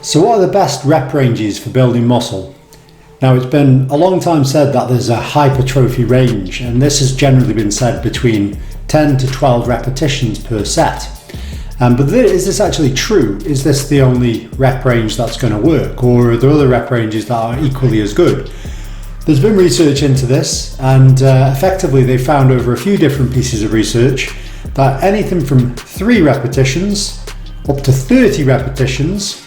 So what are the best rep ranges for building muscle? Now, it's been a long time said that there's a hypertrophy range, and this has generally been said between 10 to 12 repetitions per set. But is this actually true? Is this the only rep range that's going to work, or are there other rep ranges that are equally as good? There's been research into this, and effectively they found over a few different pieces of research that anything from 3 repetitions up to 30 repetitions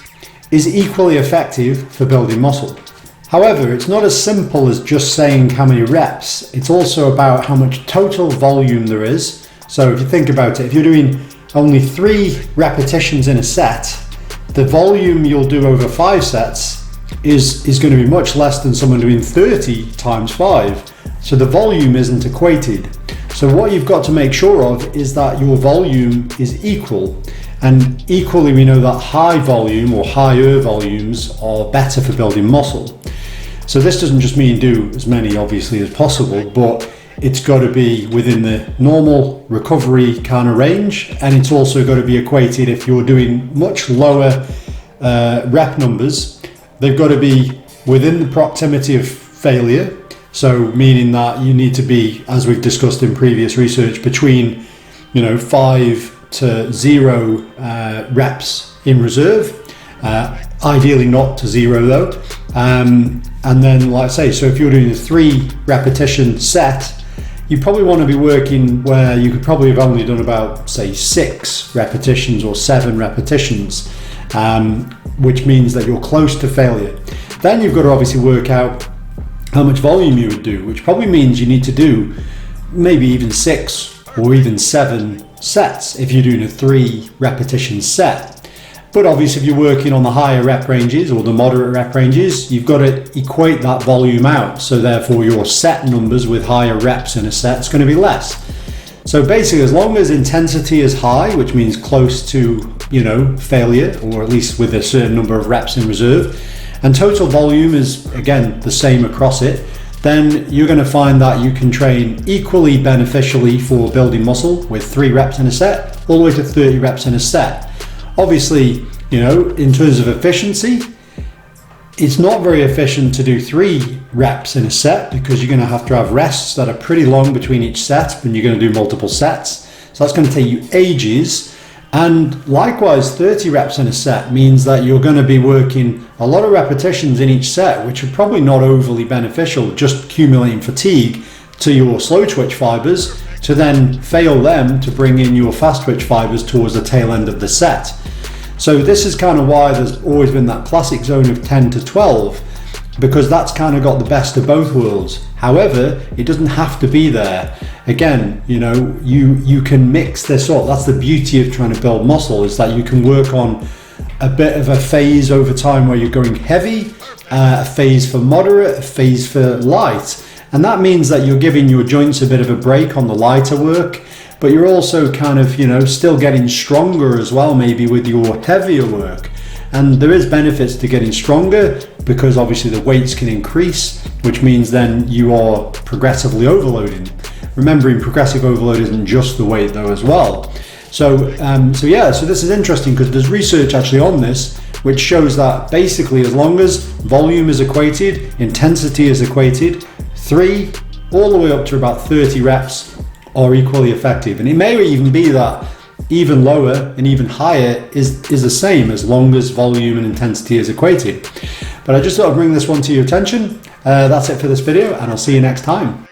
is equally effective for building muscle. However, it's not as simple as just saying how many reps. It's also about how much total volume there is. So if you think about it, if you're doing only 3 repetitions in a set, the volume you'll do over 5 sets is going to be much less than someone doing 30 times 5. So the volume isn't equated. So what you've got to make sure of is that your volume is equal. And equally, we know that high volume or higher volumes are better for building muscle. So this doesn't just mean do as many obviously as possible, but it's got to be within the normal recovery kind of range, and it's also got to be equated. If you're doing much lower rep numbers, they've got to be within the proximity of failure. So meaning that you need to be, as we've discussed in previous research, between 5 to 0 reps in reserve, ideally not to 0 though. And then, like I say, so if you're doing a 3 repetition set, you probably want to be working where you could probably have only done about, say, 6 repetitions or 7 repetitions, which means that you're close to failure. Then you've got to obviously work out how much volume you would do, which probably means you need to do maybe even 6 or even 7 sets if you're doing a 3 repetition set. But obviously if you're working on the higher rep ranges or the moderate rep ranges, you've got to equate that volume out. So therefore your set numbers with higher reps in a set is going to be less. So basically, as long as intensity is high, which means close to, failure, or at least with a certain number of reps in reserve, and total volume is again the same across it, then you're going to find that you can train equally beneficially for building muscle with 3 reps in a set, all the way to 30 reps in a set. Obviously, in terms of efficiency, it's not very efficient to do 3 reps in a set because you're going to have rests that are pretty long between each set when you're going to do multiple sets. So that's going to take you ages. And likewise, 30 reps in a set means that you're going to be working a lot of repetitions in each set, which are probably not overly beneficial, just accumulating fatigue to your slow twitch fibers to then fail them to bring in your fast twitch fibers towards the tail end of the set. So this is kind of why there's always been that classic zone of 10 to 12, because that's kind of got the best of both worlds. However, it doesn't have to be there. Again, you can mix this up. That's the beauty of trying to build muscle, is that you can work on a bit of a phase over time where you're going heavy, a phase for moderate, a phase for light. And that means that you're giving your joints a bit of a break on the lighter work, but you're also kind of, still getting stronger as well, maybe with your heavier work. And there is benefits to getting stronger because obviously the weights can increase, which means then you are progressively overloading. Remembering progressive overload isn't just the weight though as well. So this is interesting because there's research actually on this, which shows that basically as long as volume is equated, intensity is equated, 3 all the way up to about 30 reps are equally effective. And it may even be that even lower and even higher is the same as long as volume and intensity is equated. But I just thought I'd bring this one to your attention. That's it for this video, and I'll see you next time.